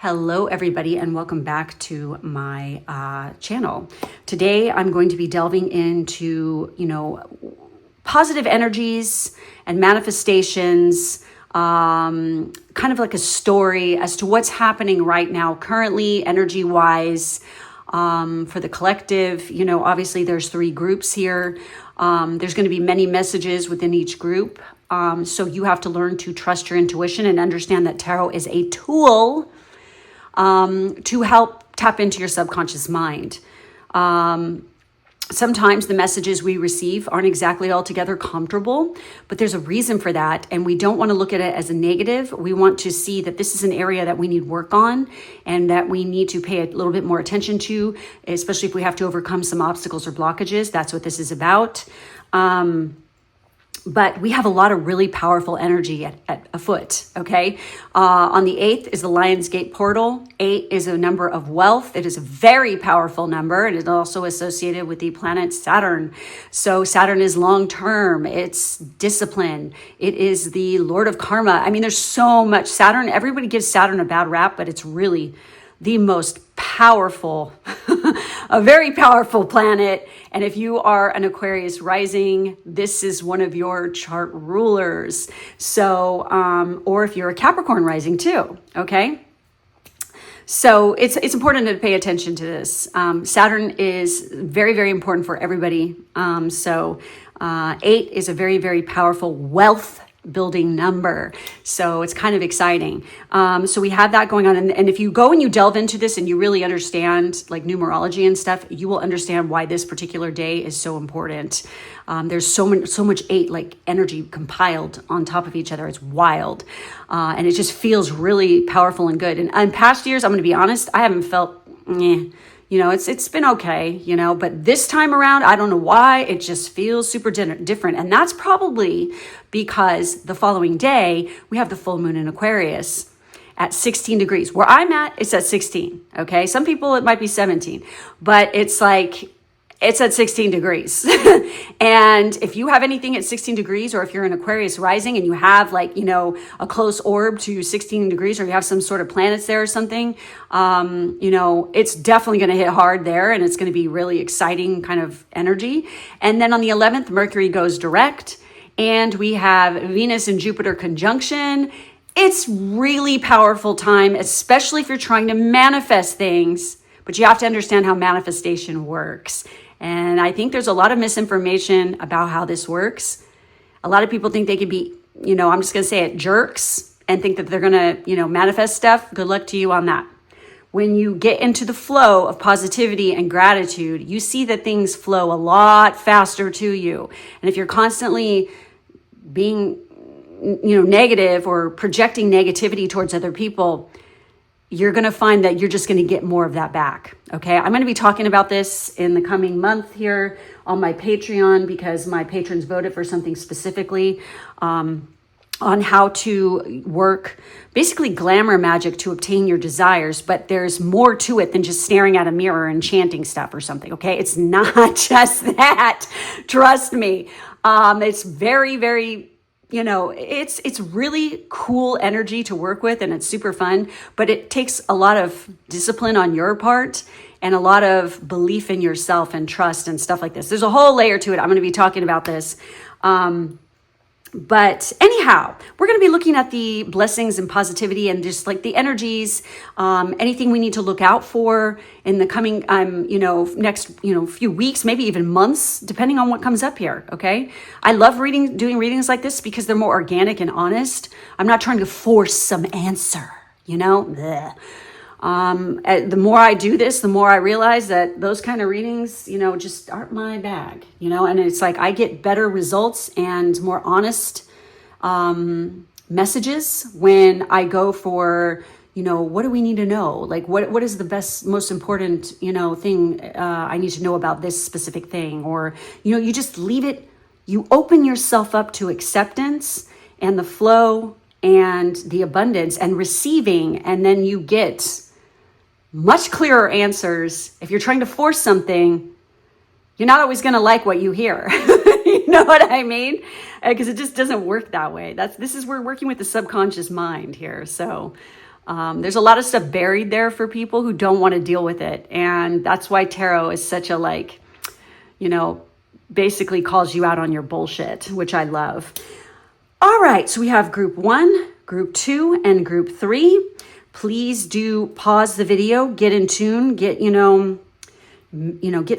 Hello, everybody, and welcome back to my channel. Today, I'm going to be delving into, positive energies and manifestations, kind of like a story as to what's happening right now, currently, energy-wise, for the collective. Obviously, there's 3 groups here. There's going to be many messages within each group. So you have to learn to trust your intuition and understand that tarot is a tool to help tap into your subconscious mind. Sometimes the messages we receive aren't exactly altogether comfortable, but there's a reason for that. And we don't want to look at it as a negative. We want to see that this is an area that we need work on and that we need to pay a little bit more attention to, especially if we have to overcome some obstacles or blockages. That's what this is about. But we have a lot of really powerful energy at afoot, okay? On the 8th is the Lion's Gate portal. 8 is a number of wealth. It is a very powerful number. It is also associated with the planet Saturn. So Saturn is long-term. It's discipline. It is the Lord of Karma. I mean, there's so much Saturn. Everybody gives Saturn a bad rap, but it's really the most powerful, a very powerful planet. And if you are an Aquarius rising, this is one of your chart rulers. So, or if you're a Capricorn rising too, okay? So it's important to pay attention to this. Saturn is very, very important for everybody. 8 is a very, very powerful wealth building number. So it's kind of exciting. So we have that going on. And if you go and you delve into this and you really understand like numerology and stuff, you will understand why this particular day is so important. There's so much 8 like energy compiled on top of each other. It's wild. And it just feels really powerful and good. And in past years, I'm going to be honest, I haven't felt, it's been okay, but this time around, I don't know why, it just feels super different. And that's probably because the following day, we have the full moon in Aquarius at 16 degrees. Where I'm at, it's at 16, okay? Some people, it might be 17, but it's at 16 degrees. And if you have anything at 16 degrees, or if you're an Aquarius rising and you have a close orb to 16 degrees, or you have some sort of planets there or something, it's definitely going to hit hard there, and it's going to be really exciting kind of energy. And then on the 11th, Mercury goes direct, and we have Venus and Jupiter conjunction. It's really powerful time, especially if you're trying to manifest things, but you have to understand how manifestation works. And I think there's a lot of misinformation about how this works. A lot of people think they could be, I'm just going to say it, jerks, and think that they're going to, manifest stuff. Good luck to you on that. When you get into the flow of positivity and gratitude, you see that things flow a lot faster to you. And if you're constantly being, negative or projecting negativity towards other people, you're going to find that you're just going to get more of that back. Okay. I'm going to be talking about this in the coming month here on my Patreon, because my patrons voted for something specifically, on how to work basically glamour magic to obtain your desires. But there's more to it than just staring at a mirror and chanting stuff or something. Okay. It's not just that. Trust me. It's very, very, it's really cool energy to work with, and it's super fun, but it takes a lot of discipline on your part and a lot of belief in yourself and trust and stuff like this. There's a whole layer to it. I'm going to be talking about this. But anyhow, we're going to be looking at the blessings and positivity and just like the energies, anything we need to look out for in the coming, next, few weeks, maybe even months, depending on what comes up here. Okay. I love doing readings like this because they're more organic and honest. I'm not trying to force some answer, Blech. The more I do this, the more I realize that those kind of readings, just aren't my bag, and it's like I get better results and more honest messages when I go for, what do we need to know? Like, what is the best, most important, thing I need to know about this specific thing? Or, you just leave it, you open yourself up to acceptance and the flow and the abundance and receiving, and then you get much clearer answers. If you're trying to force something, you're not always going to like what you hear. You know what I mean? Because it just doesn't work that way. We're working with the subconscious mind here. So There's a lot of stuff buried there for people who don't want to deal with it. And that's why tarot is such a basically calls you out on your bullshit, which I love. All right, so we have group 1, group 2, and group 3. Please do pause the video, get in tune, get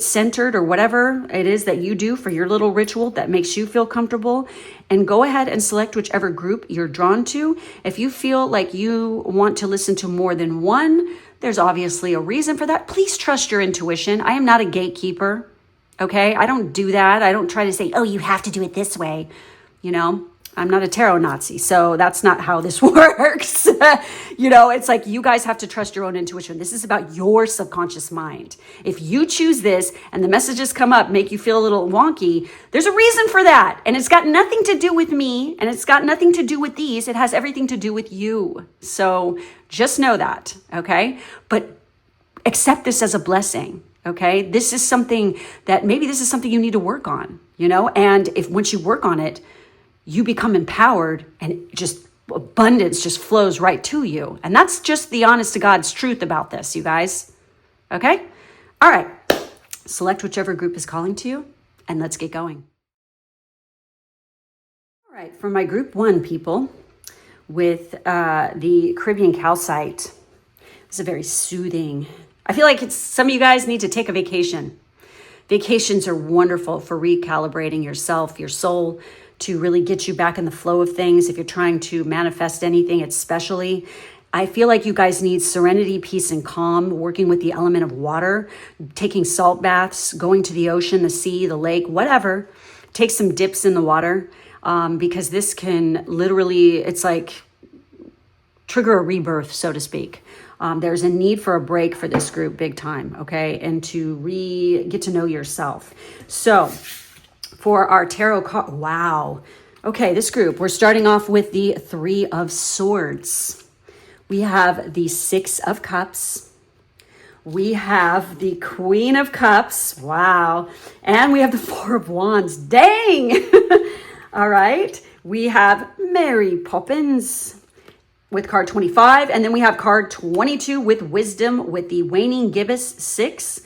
centered or whatever it is that you do for your little ritual that makes you feel comfortable, and go ahead and select whichever group you're drawn to. If you feel like you want to listen to more than one, there's obviously a reason for that. Please trust your intuition. I am not a gatekeeper, okay? I don't do that. I don't try to say, oh, you have to do it this way. I'm not a tarot Nazi, so that's not how this works. It's like you guys have to trust your own intuition. This is about your subconscious mind. If you choose this and the messages come up, make you feel a little wonky, there's a reason for that. And it's got nothing to do with me, and it's got nothing to do with these. It has everything to do with you. So just know that, okay? But accept this as a blessing, okay? This is something that maybe this is something you need to work on, And if once you work on it, you become empowered and just abundance just flows right to you. And that's just the honest to God's truth about this, you guys. Okay? All right. Select whichever group is calling to you and let's get going. All right. For my group 1 people with the Caribbean calcite, it's a very soothing. I feel like some of you guys need to take a vacation. Vacations are wonderful for recalibrating yourself, your soul, to really get you back in the flow of things. If you're trying to manifest anything, especially, I feel like you guys need serenity, peace, and calm, working with the element of water, taking salt baths, going to the ocean, the sea, the lake, whatever. Take some dips in the water because this can literally, it's like trigger a rebirth, so to speak. There's a need for a break for this group big time, okay? And to get to know yourself. So for our tarot card, wow. Okay, this group, we're starting off with the 3 of Swords. We have the 6 of Cups. We have the Queen of Cups. Wow. And we have the 4 of Wands. Dang. All right. We have Mary Poppins with card 25. And then we have card 22 with Wisdom with the Waning Gibbous 6.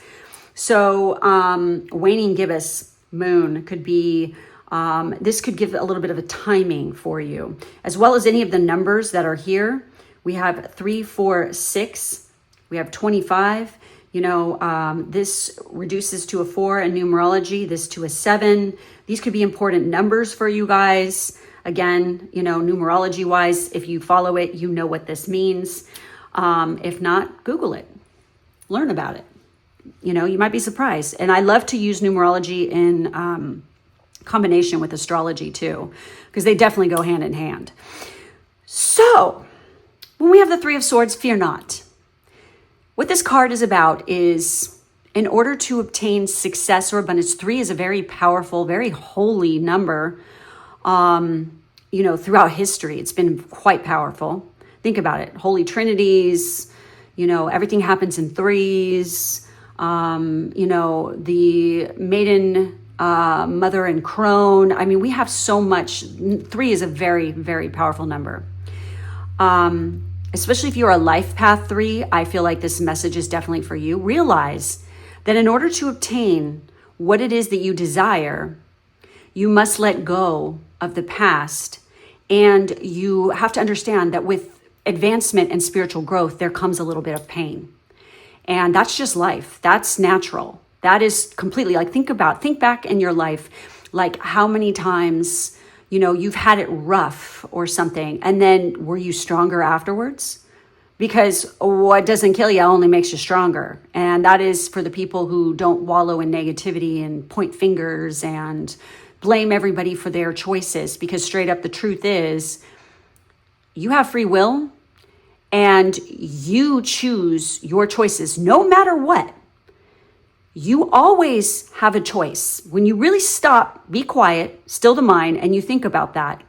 So Waning Gibbous moon could be, this could give a little bit of a timing for you, as well as any of the numbers that are here. We have 3, 4, 6. We have 25. This reduces to a 4 in numerology, this to a 7. These could be important numbers for you guys. Again, numerology wise, if you follow it, you know what this means. If not, Google it, learn about it. You might be surprised. And I love to use numerology in combination with astrology too, because they definitely go hand in hand. So when we have the 3 of Swords, fear not. What this card is about is, in order to obtain success or abundance, 3 is a very powerful, very holy number. Throughout history, it's been quite powerful. Think about it. Holy Trinities, everything happens in 3s. The maiden, mother and crone. I mean, we have so much. 3 is a very, very powerful number. Especially if you're a life path 3, I feel like this message is definitely for you. Realize that in order to obtain what it is that you desire, you must let go of the past. And you have to understand that with advancement and spiritual growth, there comes a little bit of pain. And that's just life. That's natural. That is completely think back in your life, like how many times, you've had it rough or something. And then were you stronger afterwards? Because what doesn't kill you only makes you stronger. And that is for the people who don't wallow in negativity and point fingers and blame everybody for their choices. Because straight up, the truth is you have free will. And you choose your choices no matter what. You always have a choice. When you really stop, be quiet, still the mind, and you think about that,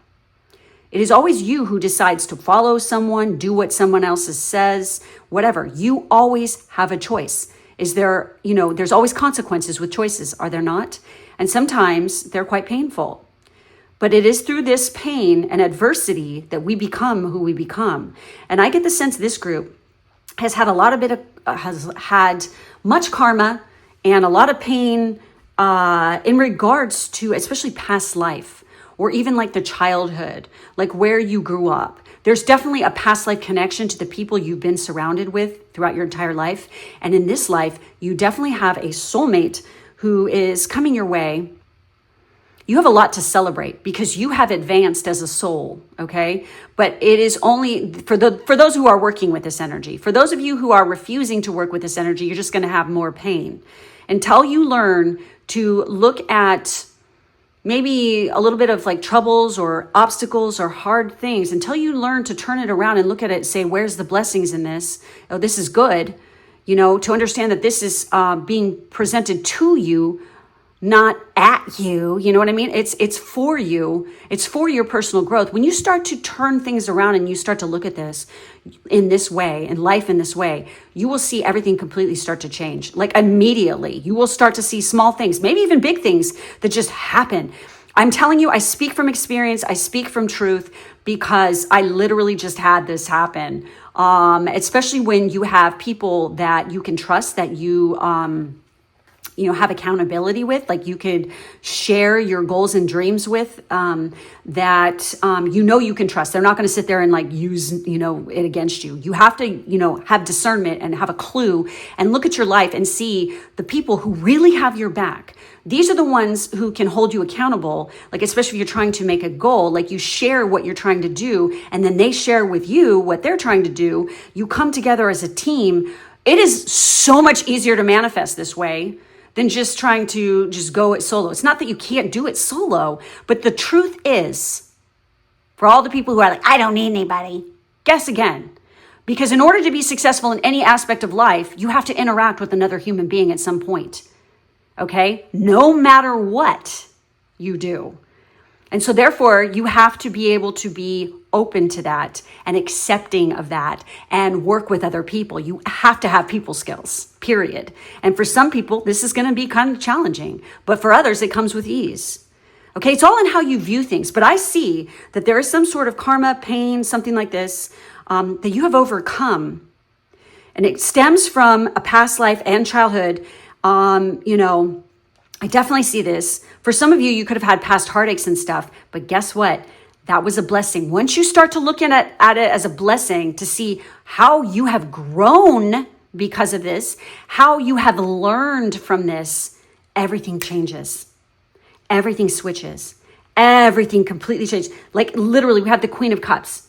it is always you who decides to follow someone, do what someone else says, whatever. You always have a choice. There's always consequences with choices, are there not? And sometimes they're quite painful. But it is through this pain and adversity that we become who we become. And I get the sense this group has had has had much karma and a lot of pain in regards to especially past life, or even like the childhood, like where you grew up. There's definitely a past life connection to the people you've been surrounded with throughout your entire life. And in this life, you definitely have a soulmate who is coming your way. You have a lot to celebrate because you have advanced as a soul, okay? But it is only for those who are working with this energy. For those of you who are refusing to work with this energy, you're just going to have more pain. Until you learn to look at maybe a little bit of like troubles or obstacles or hard things, until you learn to turn it around and look at it and say, where's the blessings in this? Oh, this is good. To understand that this is being presented to you, not at you. You know what I mean? It's for you. It's for your personal growth. When you start to turn things around and you start to look at this in this way, and life in this way, you will see everything completely start to change. Like immediately, you will start to see small things, maybe even big things that just happen. I'm telling you, I speak from experience. I speak from truth because I literally just had this happen. Especially when you have people that you can trust, that you have accountability with, like you could share your goals and dreams with, that you can trust. They're not going to sit there and like use, it against you. You have to, have discernment and have a clue and look at your life and see the people who really have your back. These are the ones who can hold you accountable, like especially if you're trying to make a goal, like you share what you're trying to do and then they share with you what they're trying to do. You come together as a team. It is so much easier to manifest this way than just trying to just go it solo. It's not that you can't do it solo, but the truth is, for all the people who are like, I don't need anybody, guess again. Because in order to be successful in any aspect of life, you have to interact with another human being at some point, okay? No matter what you do. And so therefore, you have to be able to be open to that and accepting of that and work with other people. You have to have people skills, period. And for some people, this is going to be kind of challenging, but for others, it comes with ease. Okay, it's all in how you view things, but I see that there is some sort of karma, pain, something like this, that you have overcome. And it stems from a past life and childhood. I definitely see this. For some of you, you could have had past heartaches and stuff, but guess what? That was a blessing. Once you start to look at it as a blessing, to see how you have grown because of this, how you have learned from this, everything changes. Everything switches. Everything completely changes. Like literally, we have the Queen of Cups.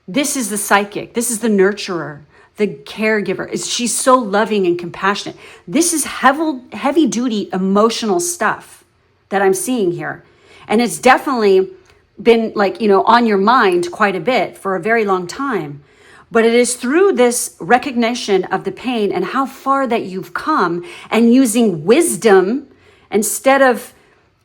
This is the psychic. This is the nurturer, the caregiver. She's so loving and compassionate. This is heavy duty emotional stuff that I'm seeing here. And it's definitely been on your mind quite a bit for a very long time. But it is through this recognition of the pain and how far that you've come and using wisdom instead of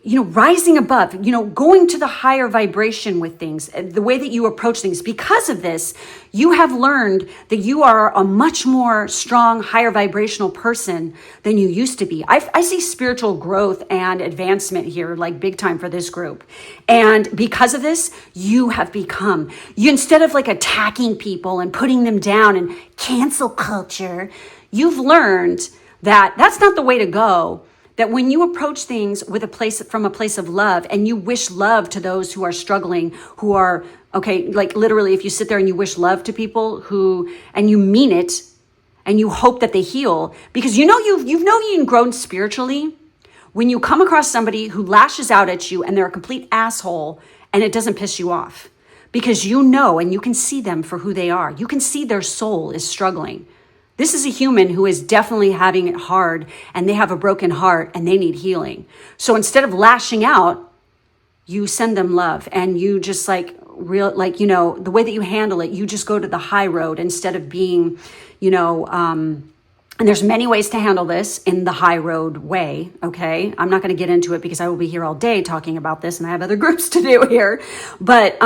rising above, going to the higher vibration with things, the way that you approach things. Because of this, you have learned that you are a much more strong, higher vibrational person than you used to be. I see spiritual growth and advancement here, like big time for this group. And because of this, you have become, instead of like attacking people and putting them down and cancel culture, you've learned that that's not the way to go. That when you approach things from a place of love and you wish love to those who are struggling, who are, like literally if you sit there and you wish love to people and you mean it and you hope that they heal, because you've grown spiritually when you come across somebody who lashes out at you and they're a complete asshole and it doesn't piss you off because and you can see them for who they are. You can see their soul is struggling. This is a human who is definitely having it hard and they have a broken heart and they need healing. So instead of lashing out, you send them love and you just the way that you handle it, you just go to the high road instead of being, and there's many ways to handle this in the high road way. Okay. I'm not going to get into it because I will be here all day talking about this and I have other groups to do here, but,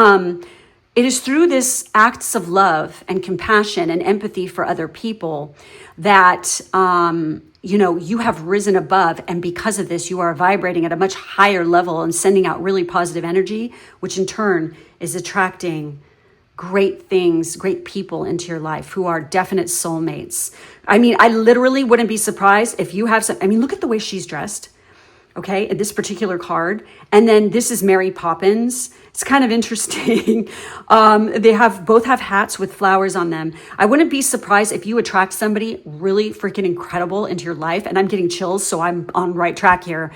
It is through this acts of love and compassion and empathy for other people that, you have risen above. And because of this, you are vibrating at a much higher level and sending out really positive energy, which in turn is attracting great things, great people into your life who are definite soulmates. I mean, I literally wouldn't be surprised if you have look at the way she's dressed. Okay, in this particular card. And then this is Mary Poppins. It's kind of interesting. They both have hats with flowers on them. I wouldn't be surprised if you attract somebody really freaking incredible into your life. And I'm getting chills, so I'm on right track here.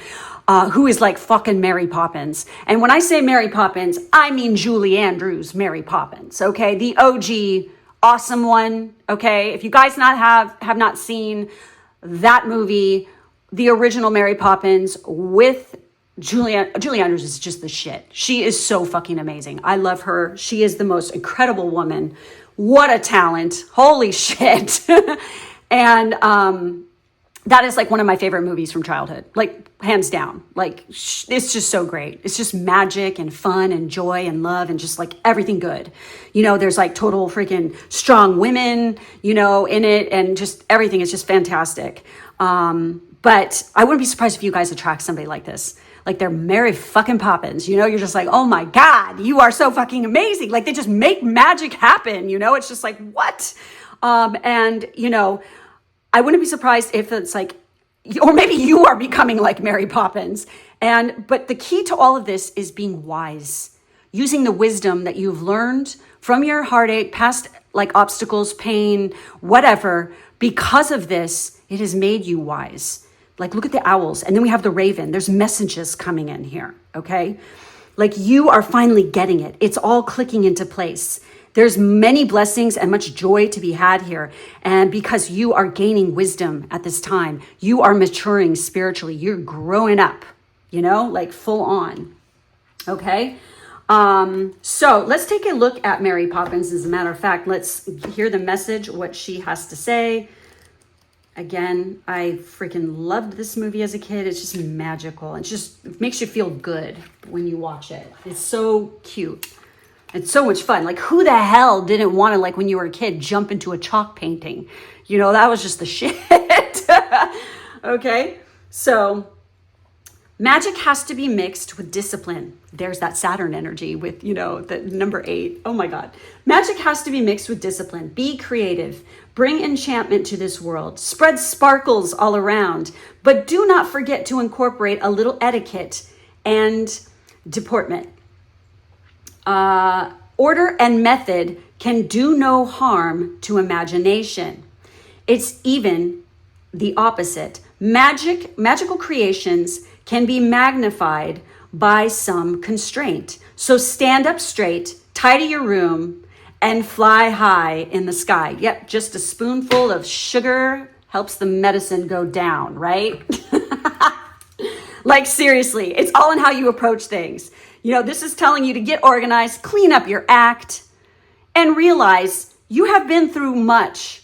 Who is like fucking Mary Poppins. And when I say Mary Poppins, I mean Julie Andrews, Mary Poppins. Okay, the OG, awesome one. Okay, if you guys have not seen that movie, the original Mary Poppins with Julie Andrews is just the shit. She is so fucking amazing. I love her. She is the most incredible woman. What a talent. Holy shit. And that is like one of my favorite movies from childhood. Like hands down. Like it's just so great. It's just magic and fun and joy and love and just like everything good. There's like total freaking strong women, in it, and just everything is just fantastic. But I wouldn't be surprised if you guys attract somebody like this. Like they're Mary fucking Poppins, you're just like, oh my God, you are so fucking amazing. Like they just make magic happen, it's just like, what? I wouldn't be surprised if it's like, or maybe you are becoming like Mary Poppins. But the key to all of this is being wise, using the wisdom that you've learned from your heartache, past like obstacles, pain, whatever. Because of this, it has made you wise. Like, look at the owls. And then we have the raven. There's messages coming in here, okay? Like, you are finally getting it. It's all clicking into place. There's many blessings and much joy to be had here. And because you are gaining wisdom at this time, you are maturing spiritually. You're growing up, like full on, okay? So let's take a look at Mary Poppins. As a matter of fact, let's hear the message, what she has to say. Again, I freaking loved this movie as a kid. It's just magical. It makes you feel good when you watch it. It's so cute. It's so much fun. Like, who the hell didn't want to, like when you were a kid, jump into a chalk painting? That was just the shit. Okay, so magic has to be mixed with discipline. There's that Saturn energy with, the number 8. Oh my God. Magic has to be mixed with discipline. Be creative. Bring enchantment to this world. Spread sparkles all around. But do not forget to incorporate a little etiquette and deportment. Order and method can do no harm to imagination. It's even the opposite. Magical creations can be magnified by some constraint. So stand up straight, tidy your room, and fly high in the sky. Yep, just a spoonful of sugar helps the medicine go down, right? Like seriously, it's all in how you approach things. This is telling you to get organized, clean up your act, and realize you have been through much.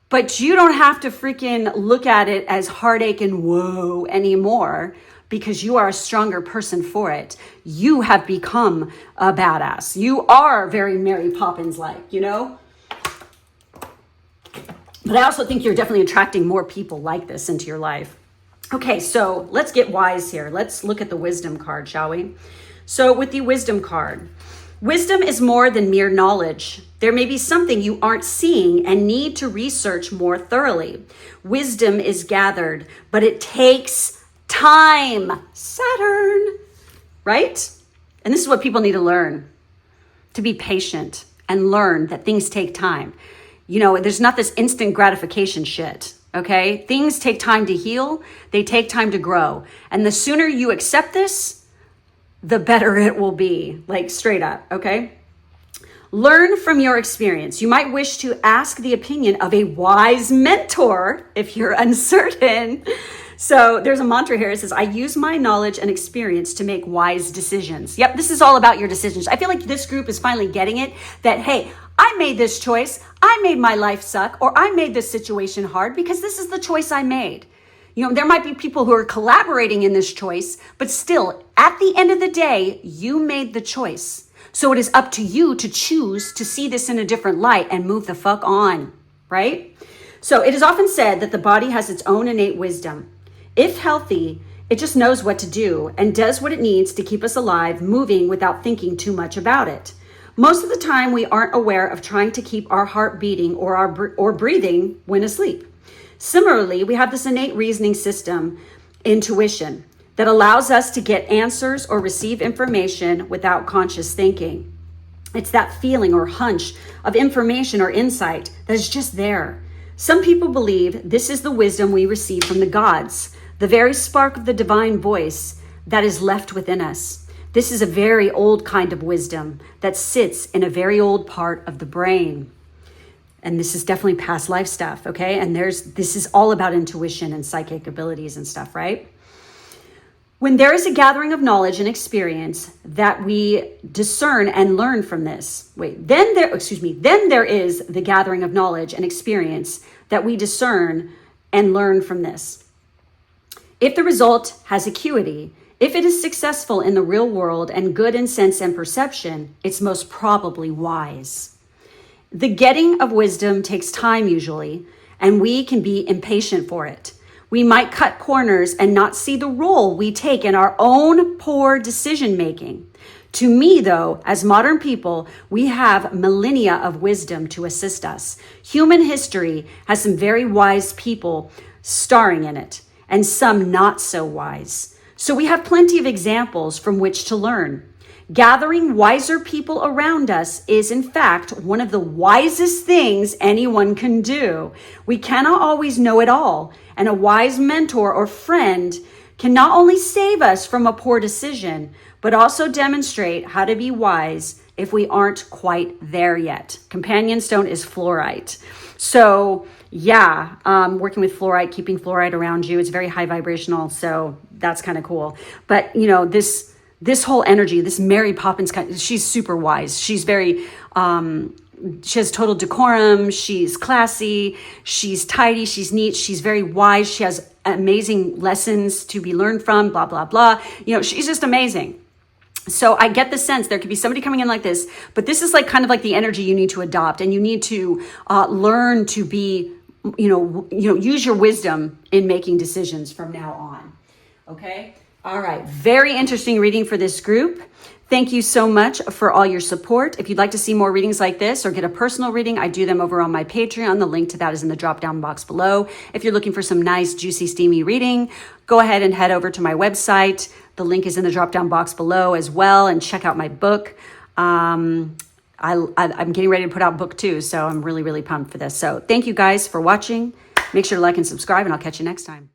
But you don't have to freaking look at it as heartache and woe anymore, because you are a stronger person for it. You have become a badass. You are very Mary Poppins-like, But I also think you're definitely attracting more people like this into your life. Okay, so let's get wise here. Let's look at the wisdom card, shall we? So with the wisdom card, wisdom is more than mere knowledge. There may be something you aren't seeing and need to research more thoroughly. Wisdom is gathered, but it takes time. Saturn, right? And this is what people need to learn, to be patient and learn that things take time. There's not this instant gratification shit, okay? Things take time to heal. They take time to grow. And the sooner you accept this, the better it will be, like straight up, okay? Learn from your experience. You might wish to ask the opinion of a wise mentor if you're uncertain. So there's a mantra here. It says, I use my knowledge and experience to make wise decisions. Yep, this is all about your decisions. I feel like this group is finally getting it that, hey, I made this choice. I made my life suck, or I made this situation hard because this is the choice I made. There might be people who are collaborating in this choice, but still, at the end of the day, you made the choice. So it is up to you to choose to see this in a different light and move the fuck on, right? So it is often said that the body has its own innate wisdom. If healthy, it just knows what to do and does what it needs to keep us alive, moving without thinking too much about it. Most of the time, we aren't aware of trying to keep our heart beating or breathing when asleep. Similarly, we have this innate reasoning system, intuition, that allows us to get answers or receive information without conscious thinking. It's that feeling or hunch of information or insight that is just there. Some people believe this is the wisdom we receive from the gods, the very spark of the divine voice that is left within us. This is a very old kind of wisdom that sits in a very old part of the brain. And this is definitely past life stuff, okay? And this is all about intuition and psychic abilities and stuff, right? When there is a gathering of knowledge and experience that we discern and learn from this, then there is the gathering of knowledge and experience that we discern and learn from this. If the result has acuity, if it is successful in the real world and good in sense and perception, it's most probably wise. The getting of wisdom takes time usually, and we can be impatient for it. We might cut corners and not see the role we take in our own poor decision making. To me, though, as modern people, we have millennia of wisdom to assist us. Human history has some very wise people starring in it, and some not so wise. So we have plenty of examples from which to learn. Gathering wiser people around us is, in fact, one of the wisest things anyone can do. We cannot always know it all, and a wise mentor or friend can not only save us from a poor decision, but also demonstrate how to be wise if we aren't quite there yet. Companion stone is fluorite. So yeah, working with fluorite, keeping fluorite around you, it's very high vibrational. So that's kind of cool. But you know, this whole energy, this Mary Poppins she's super wise. She's very, she has total decorum. She's classy. She's tidy. She's neat. She's very wise. She has amazing lessons to be learned from, blah, blah, blah. You know, she's just amazing. So I get the sense there could be somebody coming in like this, but this is like kind of like the energy you need to adopt, and you need to learn to be, use your wisdom in making decisions from now on. Okay. All right. Very interesting reading for this group. Thank you so much for all your support. If you'd like to see more readings like this or get a personal reading, I do them over on my Patreon. The link to that is in the drop-down box below. If you're looking for some nice, juicy, steamy reading, go ahead and head over to my website. The link is in the drop-down box below as well, and check out my book. I'm getting ready to put out book 2, so I'm really, really pumped for this. So thank you guys for watching. Make sure to like and subscribe, and I'll catch you next time.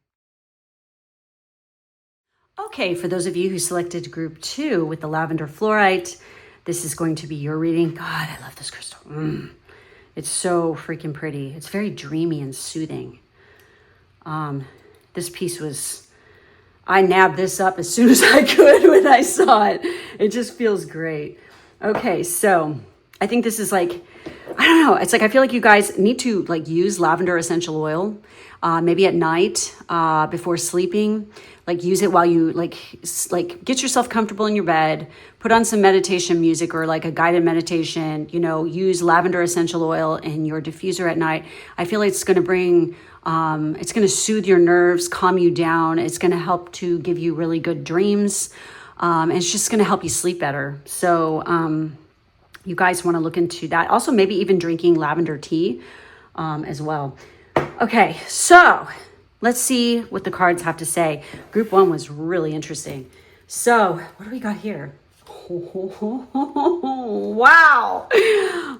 Okay, for those of you who selected group 2 with the lavender fluorite, this is going to be your reading. God, I love this crystal. It's so freaking pretty. It's very dreamy and soothing. This piece I nabbed this up as soon as I could when I saw it. It just feels great. Okay, so I think this is like, I don't know. It's like, I feel like you guys need to like use lavender essential oil, maybe at night, before sleeping. Like use it while you like get yourself comfortable in your bed, put on some meditation music or like a guided meditation, use lavender essential oil in your diffuser at night. I feel like it's going to bring, it's going to soothe your nerves, calm you down. It's going to help to give you really good dreams. And it's just going to help you sleep better. So, you guys want to look into that. Also, maybe even drinking lavender tea, as well. Okay. So let's see what the cards have to say. Group 1 was really interesting. So what do we got here? Wow.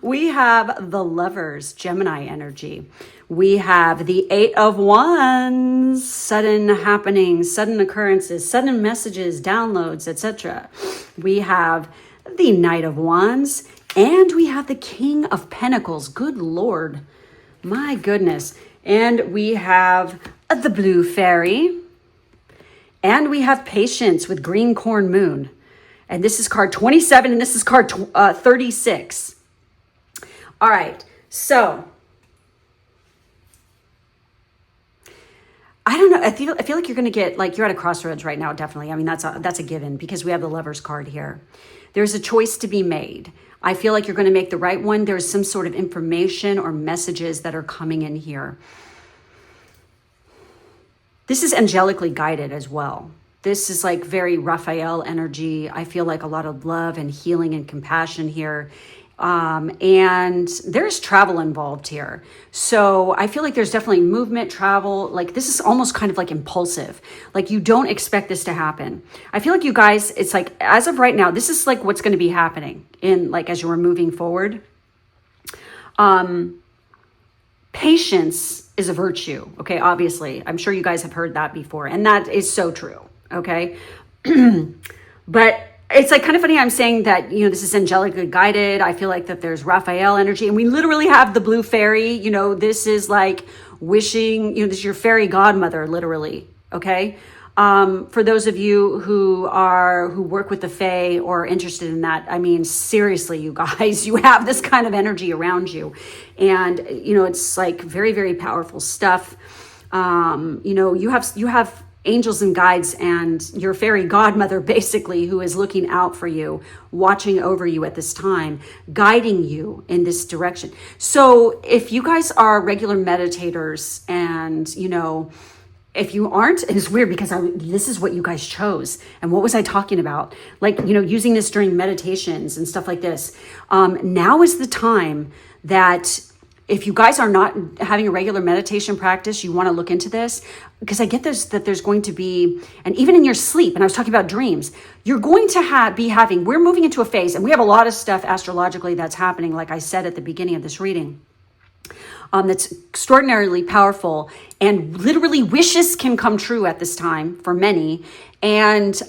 We have the Lovers, Gemini energy. We have the 8 of Wands, sudden happenings, sudden occurrences, sudden messages, downloads, etc. We have the Knight of Wands, and we have the King of Pentacles. Good Lord. My goodness. And we have the Blue Fairy, and we have Patience with Green Corn Moon. And this is card 27, and this is card 36. All right, so I don't know. I feel like you're going to get, like, you're at a crossroads right now. Definitely. I mean, that's a given because we have the Lover's card here. There's a choice to be made. I feel like you're going to make the right one. There's some sort of information or messages that are coming in here. This is angelically guided as well. This is like very Raphael energy. I feel like a lot of love and healing and compassion here. And there's travel involved here. So I feel like there's definitely movement, travel. Like this is almost kind of like impulsive. Like you don't expect this to happen. I feel like you guys, it's like, as of right now, this is like what's going to be happening in like, as you were moving forward. Patience is a virtue. Okay. Obviously, I'm sure you guys have heard that before, and that is so true. Okay. But it's like kind of funny. I'm saying that, you know, this is angelically guided. I feel like that there's Raphael energy, and we literally have the blue fairy. You know, this is like wishing, you know, this is your fairy godmother, literally. Okay. For those of you who work with the fae or are interested in that, I mean, seriously, you guys, you have this kind of energy around you, and, you know, it's like very, very powerful stuff. You know, you have angels and guides and your fairy godmother, basically, who is looking out for you, watching over you at this time, guiding you in this direction. So if you guys are regular meditators and, you know, if you aren't, and it's weird because this is what you guys chose. And what was I talking about? Like, you know, using this during meditations and stuff like this. Now is the time that if you guys are not having a regular meditation practice, you want to look into this, because I get this, that there's going to be, and even in your sleep, and I was talking about dreams, you're going to be having, we're moving into a phase, and we have a lot of stuff astrologically that's happening, like I said at the beginning of this reading, that's extraordinarily powerful, and literally wishes can come true at this time for many. And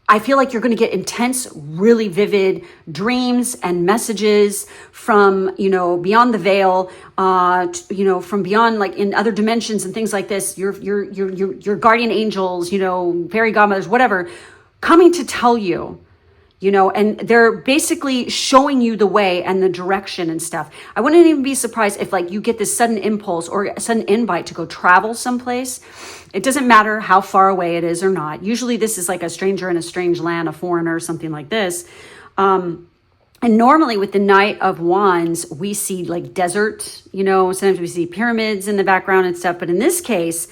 I feel like you're going to get intense, really vivid dreams and messages from, you know, beyond the veil, you know, from beyond, like in other dimensions and things like this. Your guardian angels, you know, fairy godmothers, whatever, coming to tell you, you know, and they're basically showing you the way and the direction and stuff. I wouldn't even be surprised if like you get this sudden impulse or a sudden invite to go travel someplace. It doesn't matter how far away it is or not. Usually this is like a stranger in a strange land, a foreigner, something like this. And normally with the Knight of Wands, we see like desert, you know, sometimes we see pyramids in the background and stuff. But in this case,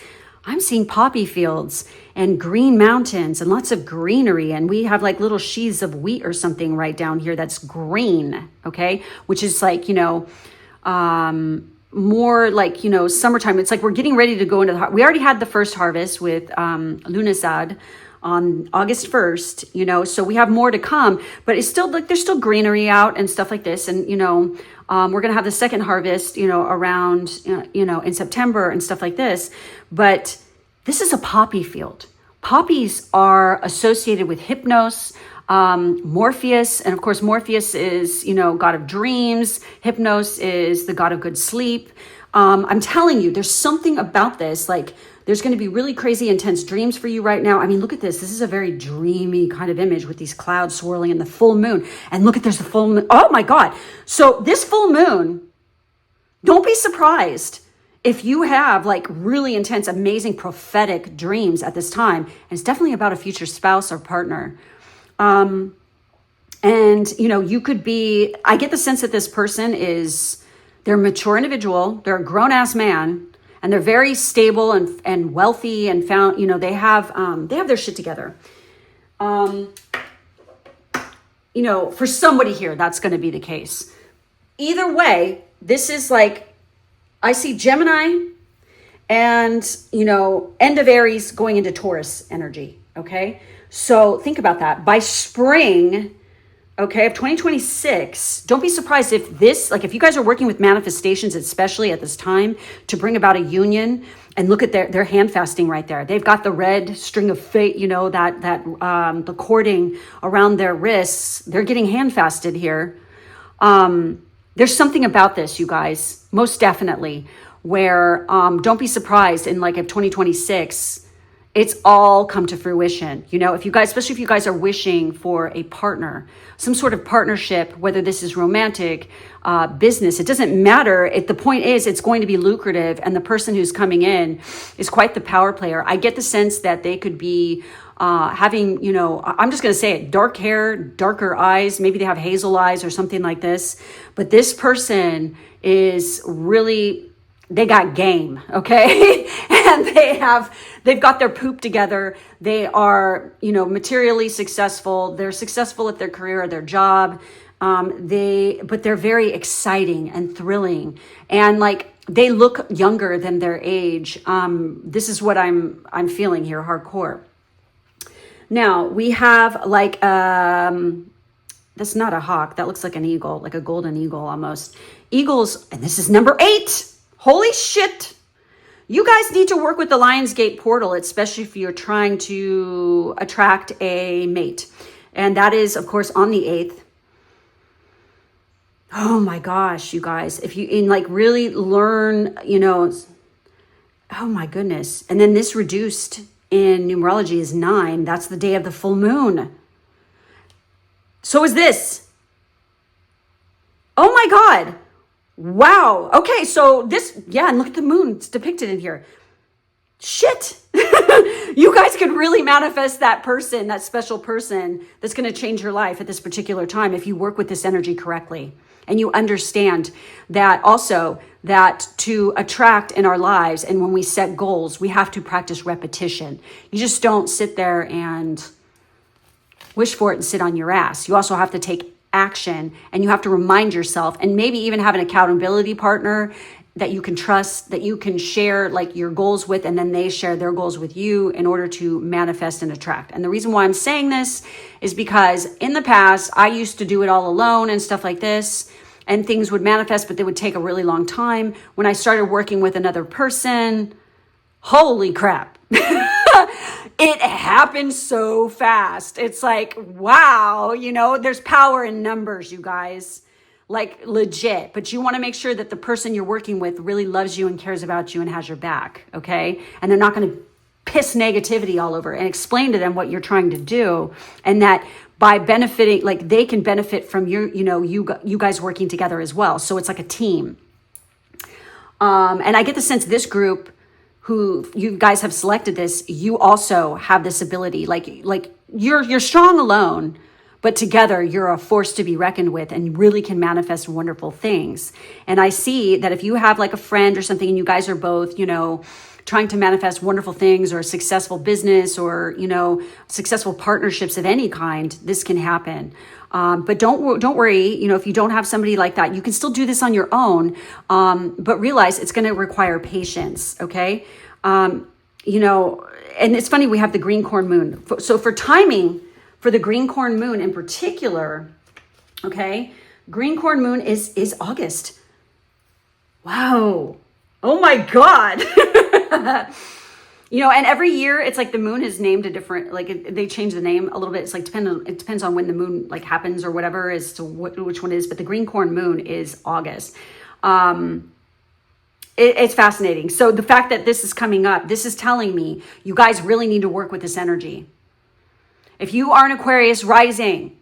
I'm seeing poppy fields and green mountains and lots of greenery. And we have like little sheaves of wheat or something right down here that's green, okay? Which is like, you know, more like, you know, summertime. It's like we're getting ready to go into we already had the first harvest with Lunasad on August 1st, you know, so we have more to come, but it's still like there's still greenery out and stuff like this. And, you know, we're going to have the second harvest, you know, around, you know, in September and stuff like this. But this is a poppy field. Poppies are associated with Hypnos, Morpheus. And of course, Morpheus is, you know, god of dreams. Hypnos is the god of good sleep. I'm telling you, there's something about this, like there's going to be really crazy, intense dreams for you right now. I mean, look at this. This is a very dreamy kind of image with these clouds swirling and the full moon. And look at, there's the full moon. Oh my God. So this full moon, don't be surprised if you have like really intense, amazing prophetic dreams at this time. And it's definitely about a future spouse or partner. And, you know, you could be, I get the sense that this person they're a mature individual. They're a grown ass man. And they're very stable and wealthy and found, you know, they have their shit together. You know, for somebody here, that's going to be the case. Either way, this is like, I see Gemini and, you know, end of Aries going into Taurus energy. Okay. So think about that. By spring, okay, of 2026, don't be surprised if this, like if you guys are working with manifestations, especially at this time, to bring about a union, and look at their hand fasting right there. They've got the red string of fate, you know, the cording around their wrists. They're getting hand fasted here. There's something about this, you guys, most definitely, where don't be surprised in like of 2026, it's all come to fruition. You know, if you guys, especially if you guys are wishing for a partner, some sort of partnership, whether this is romantic, business, it doesn't matter. The point is it's going to be lucrative, and the person who's coming in is quite the power player. I get the sense that they could be having, you know, I'm just going to say it, dark hair, darker eyes, maybe they have hazel eyes or something like this. But this person is really, they got game, okay? And they've got their poop together. They are, you know, materially successful. They're successful at their career or their job. But they're very exciting and thrilling. And like, they look younger than their age. This is what I'm feeling here, hardcore. Now we have like, that's not a hawk. That looks like an eagle, like a golden eagle almost. Eagles, and this is number 8. Holy shit. You guys need to work with the Lionsgate portal, especially if you're trying to attract a mate. And that is, of course, on the 8th. Oh my gosh, you guys. If you really learn, you know, oh my goodness. And then this reduced in numerology is 9. That's the day of the full moon. So is this. Oh my God. Wow. Okay, so this, yeah, and look at the moon. It's depicted in here. Shit. You guys could really manifest that person, that special person that's going to change your life at this particular time if you work with this energy correctly. And you understand that also that to attract in our lives and when we set goals, we have to practice repetition. You just don't sit there and wish for it and sit on your ass. You also have to take action, and you have to remind yourself, and maybe even have an accountability partner that you can trust, that you can share like your goals with, and then they share their goals with you in order to manifest and attract. And the reason why I'm saying this is because in the past, I used to do it all alone and stuff like this, and things would manifest, but they would take a really long time. When I started working with another person, holy crap. It happened so fast. It's like, wow, you know, there's power in numbers, you guys. Like legit, but you want to make sure that the person you're working with really loves you and cares about you and has your back, okay? And they're not going to piss negativity all over, and explain to them what you're trying to do, and that by benefiting, like they can benefit from you guys working together as well. So it's like a team. And I get the sense this group who you guys have selected this, you also have this ability, like you're strong alone, but together you're a force to be reckoned with and really can manifest wonderful things. And I see that if you have like a friend or something and you guys are both, you know, trying to manifest wonderful things or a successful business or, you know, successful partnerships of any kind, this can happen. But don't worry, you know, if you don't have somebody like that, you can still do this on your own. But realize it's going to require patience. Okay. You know, and it's funny, we have the green corn moon. So for timing, for the green corn moon in particular, okay, green corn moon is August. Wow. Oh my God. You know, and every year it's like the moon is named a different, like they change the name a little bit. It's like it depends on when the moon like happens or whatever as to which one it is. But the green corn moon is August. It's fascinating. So the fact that this is coming up, this is telling me you guys really need to work with this energy. If you are an Aquarius rising,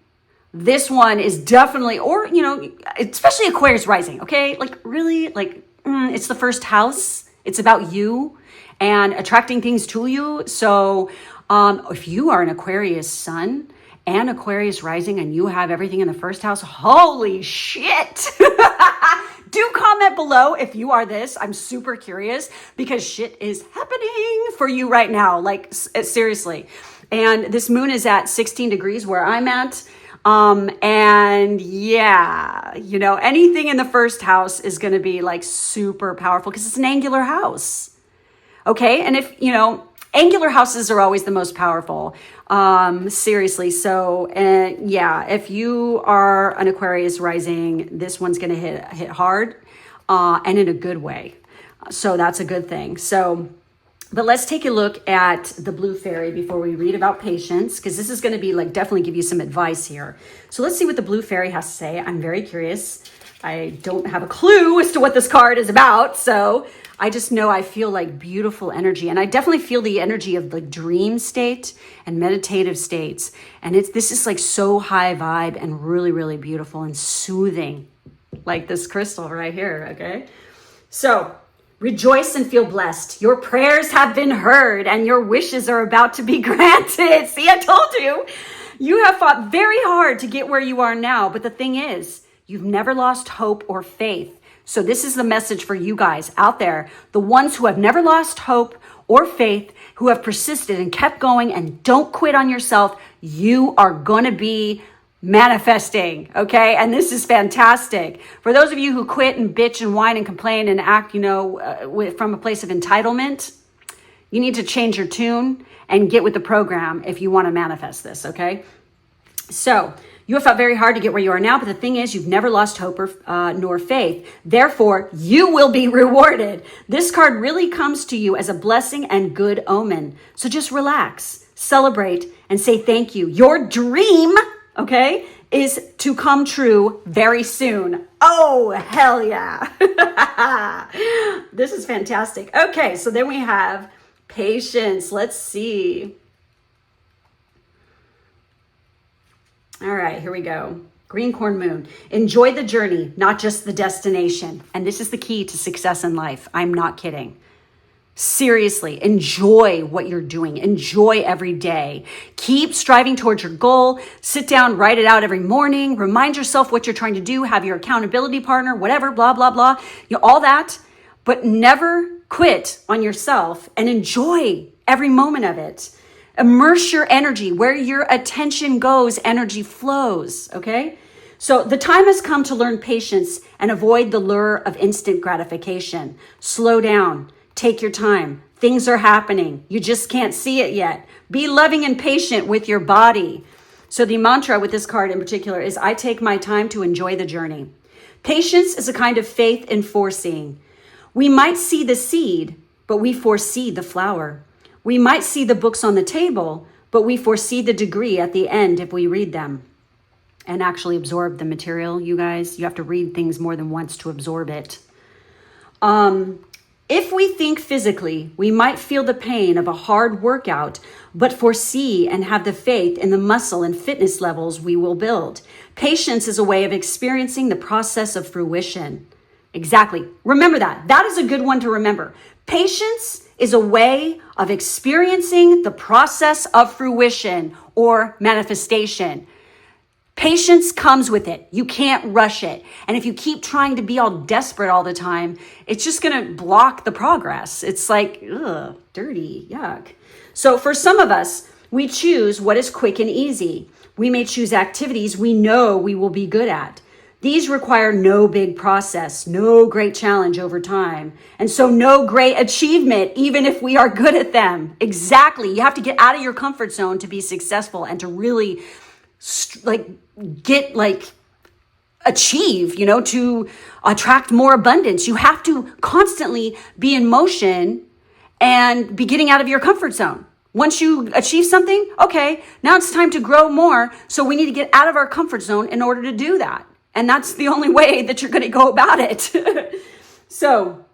this one is definitely, or, you know, especially Aquarius rising, okay? Like really, like it's the first house. It's about you and attracting things to you. So if you are an Aquarius sun and Aquarius rising and you have everything in the first house, holy shit. Do comment below if you are this. I'm super curious because shit is happening for you right now. Like seriously. And this moon is at 16 degrees where I'm at. And yeah, you know, anything in the first house is going to be like super powerful because it's an angular house. Okay. And if, you know, angular houses are always the most powerful. Seriously. So, yeah, if you are an Aquarius rising, this one's going to hit hard, and in a good way. So that's a good thing. So, but let's take a look at the blue fairy before we read about patience, because this is going to be like definitely give you some advice here. So let's see what the blue fairy has to say. I'm very curious. I don't have a clue as to what this card is about. So I just know I feel like beautiful energy. And I definitely feel the energy of the dream state and meditative states. And this is like so high vibe and really, really beautiful and soothing, like this crystal right here, okay? So rejoice and feel blessed. Your prayers have been heard and your wishes are about to be granted. See, I told you. You have fought very hard to get where you are now. But the thing is, you've never lost hope or faith. So this is the message for you guys out there, the ones who have never lost hope or faith, who have persisted and kept going and don't quit on yourself. You are going to be manifesting, okay? And this is fantastic. For those of you who quit and bitch and whine and complain and act, from a place of entitlement, you need to change your tune and get with the program if you want to manifest this, okay? So you have fought very hard to get where you are now, but the thing is, you've never lost hope or nor faith. Therefore, you will be rewarded. This card really comes to you as a blessing and good omen. So just relax, celebrate, and say thank you. Your dream, okay, is to come true very soon. Oh, hell yeah. This is fantastic. Okay, so then we have patience. Let's see. All right, here we go. Green corn moon. Enjoy the journey, not just the destination. And this is the key to success in life. I'm not kidding. Seriously, enjoy what you're doing. Enjoy every day. Keep striving towards your goal. Sit down, write it out every morning. Remind yourself what you're trying to do. Have your accountability partner, whatever, blah, blah, blah. All that. But never quit on yourself and enjoy every moment of it. Immerse your energy. Where your attention goes, energy flows, okay? So the time has come to learn patience and avoid the lure of instant gratification. Slow down. Take your time. Things are happening. You just can't see it yet. Be loving and patient with your body. So the mantra with this card in particular is, I take my time to enjoy the journey. Patience is a kind of faith in foreseeing. We might see the seed, but we foresee the flower. We might see the books on the table, but we foresee the degree at the end if we read them and actually absorb the material, you guys. You have to read things more than once to absorb it. If we think physically, we might feel the pain of a hard workout, but foresee and have the faith in the muscle and fitness levels we will build. Patience is a way of experiencing the process of fruition. Exactly. Remember that. That is a good one to remember. Patience is a way of experiencing the process of fruition or manifestation. Patience comes with it. You can't rush it. And if you keep trying to be all desperate all the time, it's just going to block the progress. It's like, ugh, dirty, yuck. So for some of us, we choose what is quick and easy. We may choose activities we know we will be good at. These require no big process, no great challenge over time, and so no great achievement, even if we are good at them. Exactly. You have to get out of your comfort zone to be successful and to really achieve, to attract more abundance. You have to constantly be in motion and be getting out of your comfort zone. Once you achieve something, okay, now it's time to grow more. So we need to get out of our comfort zone in order to do that. And that's the only way that you're going to go about it. So,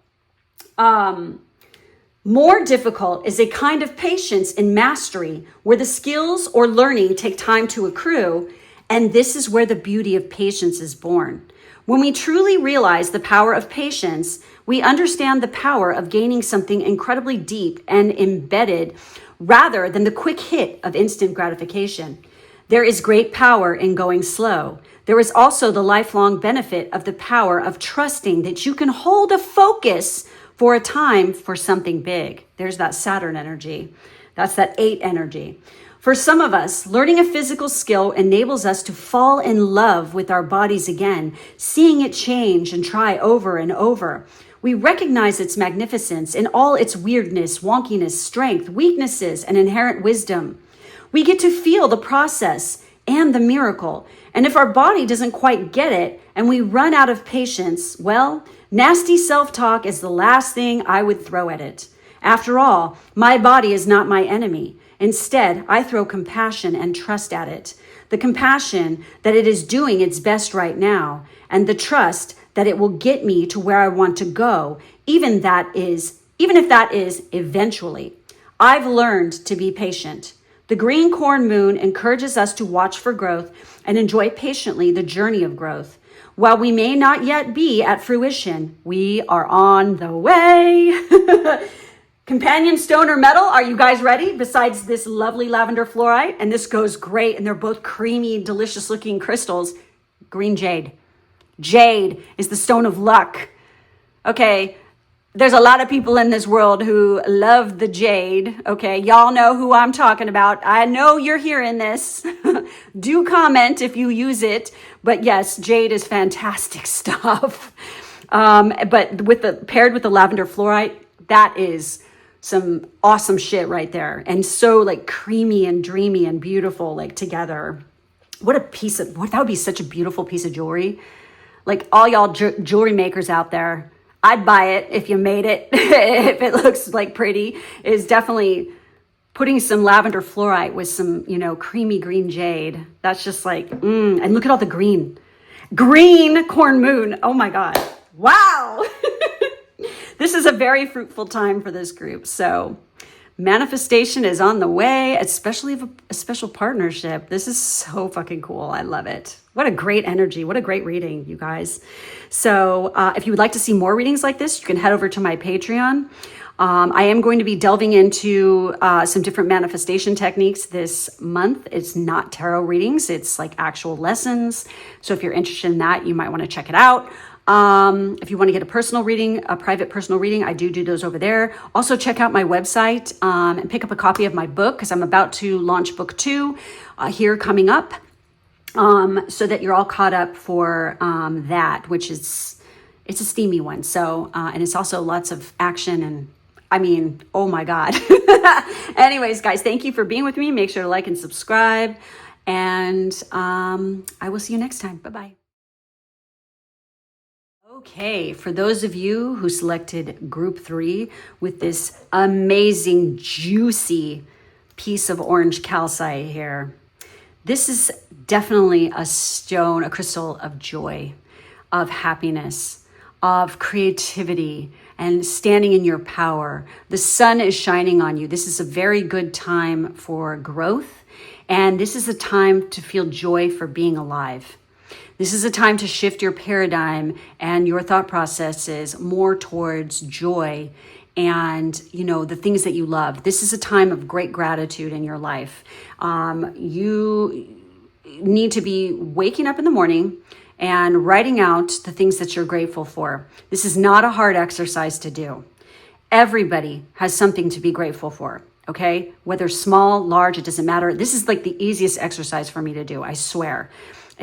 more difficult is a kind of patience in mastery where the skills or learning take time to accrue. And this is where the beauty of patience is born. When we truly realize the power of patience, we understand the power of gaining something incredibly deep and embedded rather than the quick hit of instant gratification. There is great power in going slow. There is also the lifelong benefit of the power of trusting that you can hold a focus for a time for something big. There's that Saturn energy. That's that 8 energy. For some of us, learning a physical skill enables us to fall in love with our bodies again, seeing it change and try over and over. We recognize its magnificence in all its weirdness, wonkiness, strength, weaknesses, and inherent wisdom. We get to feel the process and the miracle. And if our body doesn't quite get it and we run out of patience, well, nasty self-talk is the last thing I would throw at it. After all, my body is not my enemy. Instead, I throw compassion and trust at it. The compassion that it is doing its best right now, and the trust that it will get me to where I want to go, even if that is eventually. I've learned to be patient. The green corn moon encourages us to watch for growth and enjoy patiently the journey of growth. While we may not yet be at fruition, we are on the way. Companion stone or metal, are you guys ready? Besides this lovely lavender fluorite, and this goes great, and they're both creamy, delicious looking crystals. Green jade. Jade is the stone of luck. Okay, there's a lot of people in this world who love the jade. Okay, y'all know who I'm talking about. I know you're hearing this. Do comment if you use it. But yes, jade is fantastic stuff. But paired with the lavender fluorite, that is some awesome shit right there. And so like creamy and dreamy and beautiful, like together. That would be such a beautiful piece of jewelry. Like all y'all jewelry makers out there, I'd buy it if you made it. If it looks like pretty, is definitely putting some lavender fluorite with some, creamy green jade. That's just like, and look at all the green corn moon. Oh my God. Wow. This is a very fruitful time for this group. So manifestation is on the way, especially of a special partnership. This is so fucking cool. I love it. What a great energy. What a great reading, you guys. So if you would like to see more readings like this, you can head over to my Patreon. I am going to be delving into some different manifestation techniques this month. It's not tarot readings. It's like actual lessons. So if you're interested in that, you might want to check it out. If you want to get a personal reading, a private personal reading, I do those over there. Also check out my website and pick up a copy of my book, because I'm about to launch book 2 here coming up, so that you're all caught up for that, which it's a steamy one. So, and it's also lots of action and oh my God. Anyways, guys, thank you for being with me. Make sure to like and subscribe, and I will see you next time. Bye-bye. Okay, for those of you who selected group 3 with this amazing, juicy piece of orange calcite here, this is definitely a stone, a crystal of joy, of happiness, of creativity, and standing in your power. The sun is shining on you. This is a very good time for growth, and this is a time to feel joy for being alive. This is a time to shift your paradigm and your thought processes more towards joy and, the things that you love. This is a time of great gratitude in your life. You need to be waking up in the morning and writing out the things that you're grateful for. This is not a hard exercise to do. Everybody has something to be grateful for. Okay? Whether small, large, it doesn't matter. This is like the easiest exercise for me to do, I swear.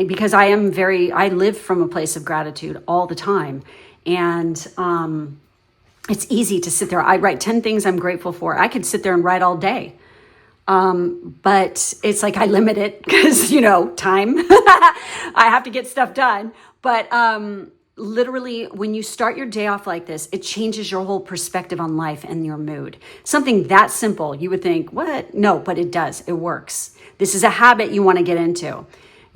Because I live from a place of gratitude all the time. And it's easy to sit there. I write 10 things I'm grateful for. I could sit there and write all day. But it's like I limit it because, time. I have to get stuff done. But literally, when you start your day off like this, it changes your whole perspective on life and your mood. Something that simple, you would think, what? No, but it does. It works. This is a habit you want to get into.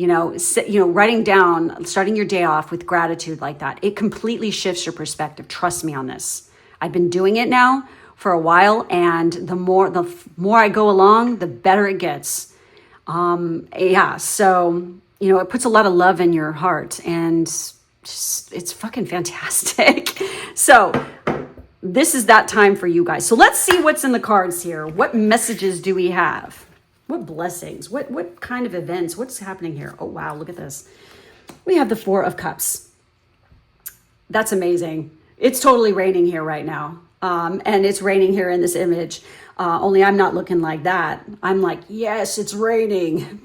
Writing down, starting your day off with gratitude like that, it completely shifts your perspective. Trust me on this. I've been doing it now for a while, and the more I go along, the better it gets. So, it puts a lot of love in your heart, and it's fucking fantastic. So this is that time for you guys. So let's see what's in the cards here. What messages do we have? What blessings? What kind of events? What's happening here? Oh, wow. Look at this. We have the 4 of Cups. That's amazing. It's totally raining here right now. And it's raining here in this image. Only I'm not looking like that. I'm like, yes, it's raining.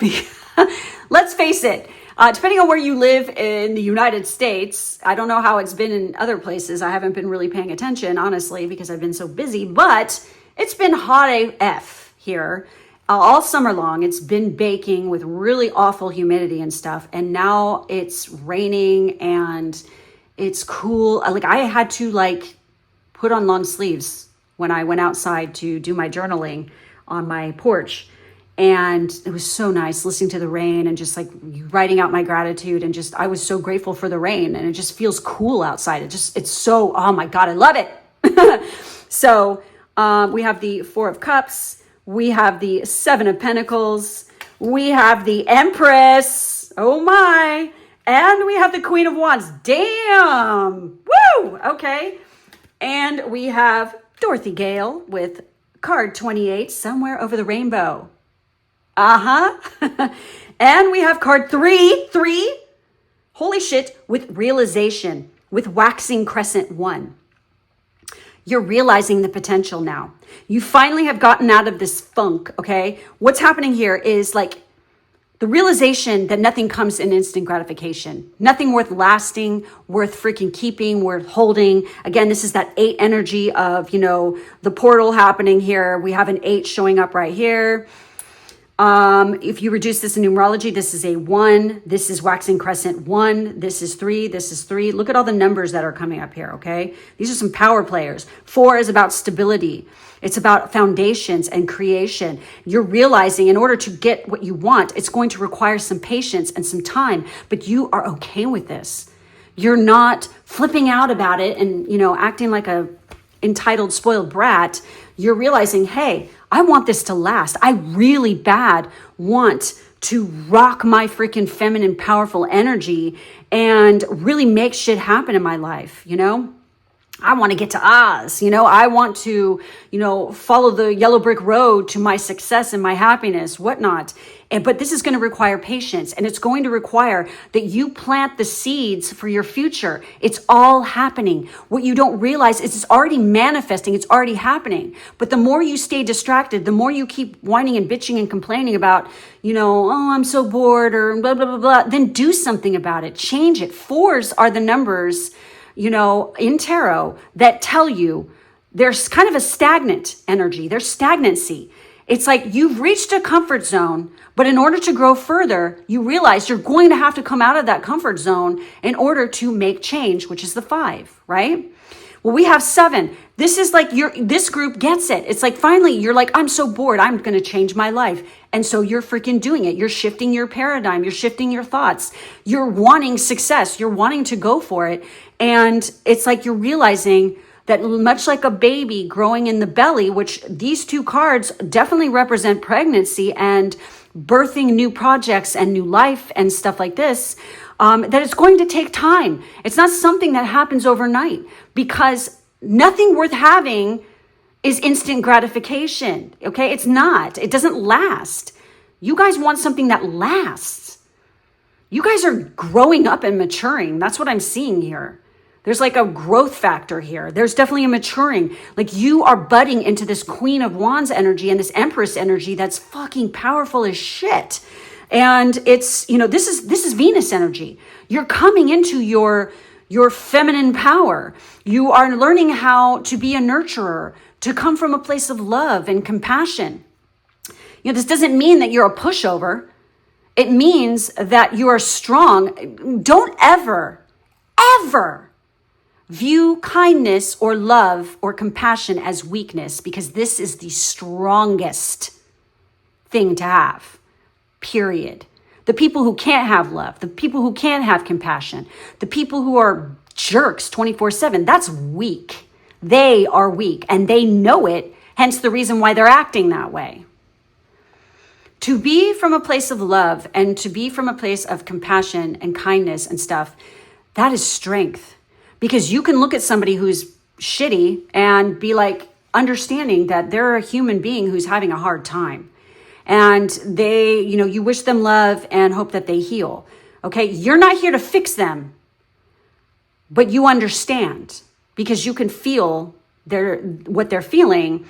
Let's face it. Depending on where you live in the United States, I don't know how it's been in other places. I haven't been really paying attention, honestly, because I've been so busy. But it's been hot AF here. All summer long. It's been baking with really awful humidity and stuff. And now it's raining and it's cool. I had to put on long sleeves when I went outside to do my journaling on my porch. And it was so nice listening to the rain and just like writing out my gratitude. And just, I was so grateful for the rain, and it just feels cool outside. It's so, oh my God, I love it. So we have the Four of Cups. We have the Seven of Pentacles. We have the Empress. Oh my. And we have the Queen of Wands. Damn. Woo. Okay. And we have Dorothy Gale with card 28, Somewhere Over the Rainbow. And we have card three. Holy shit, with realization, with waxing crescent 1. You're realizing the potential now. You finally have gotten out of this funk, okay? What's happening here is like the realization that nothing comes in instant gratification. Nothing worth lasting, worth freaking keeping, worth holding. Again, this is that 8 energy of, the portal happening here. We have an 8 showing up right here. If you reduce this in numerology, this is a 1. This is waxing crescent 1. This is 3. This is 3. Look at all the numbers that are coming up here, okay? These are some power players. 4 is about stability. It's about foundations and creation. You're realizing in order to get what you want, it's going to require some patience and some time, but you are okay with this. You're not flipping out about it and, acting like a entitled, spoiled brat. You're realizing, hey, I want this to last. I really bad want to rock my freaking feminine, powerful energy and really make shit happen in my life, I want to get to Oz, I want to, follow the yellow brick road to my success and my happiness, whatnot. But this is going to require patience, and it's going to require that you plant the seeds for your future. It's all happening. What you don't realize is it's already manifesting. It's already happening. But the more you stay distracted, the more you keep whining and bitching and complaining about, oh, I'm so bored or blah, blah, blah, blah, then do something about it. Change it. 4s are the numbers in tarot that tell you there's kind of a stagnant energy. There's stagnancy. It's like you've reached a comfort zone, but in order to grow further, you realize you're going to have to come out of that comfort zone in order to make change, which is the 5, right? Well, we have 7. This is like this group gets it. It's like finally you're like, I'm so bored. I'm going to change my life. And so you're freaking doing it. You're shifting your paradigm. You're shifting your thoughts. You're wanting success. You're wanting to go for it. And it's like you're realizing that much like a baby growing in the belly, which these 2 cards definitely represent pregnancy and birthing new projects and new life and stuff like this, that it's going to take time. It's not something that happens overnight, because nothing worth having is instant gratification, okay? It's not. It doesn't last. You guys want something that lasts. You guys are growing up and maturing. That's what I'm seeing here. There's like a growth factor here. There's definitely a maturing. Like you are budding into this Queen of Wands energy and this Empress energy that's fucking powerful as shit. And it's, this is Venus energy. You're coming into your feminine power. You are learning how to be a nurturer, to come from a place of love and compassion. This doesn't mean that you're a pushover. It means that you are strong. Don't ever view kindness or love or compassion as weakness, because this is the strongest thing to have, period. The people who can't have love, the people who can't have compassion, the people who are jerks 24/7, that's weak. They are weak and they know it, hence the reason why they're acting that way. To be from a place of love and to be from a place of compassion and kindness and stuff, that is strength. Because you can look at somebody who's shitty and be like understanding that they're a human being who's having a hard time. And they, you wish them love and hope that they heal. Okay, you're not here to fix them, but you understand because you can feel what they're feeling.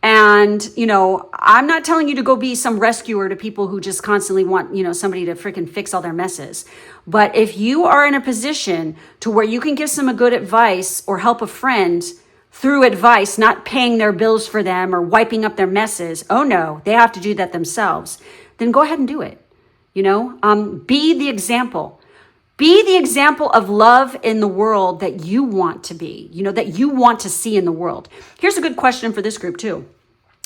And, I'm not telling you to go be some rescuer to people who just constantly want, somebody to freaking fix all their messes. But if you are in a position to where you can give some good advice or help a friend through advice, not paying their bills for them or wiping up their messes, oh no, they have to do that themselves, then go ahead and do it. Be the example. Be the example of love in the world that you want to be, that you want to see in the world. Here's a good question for this group too.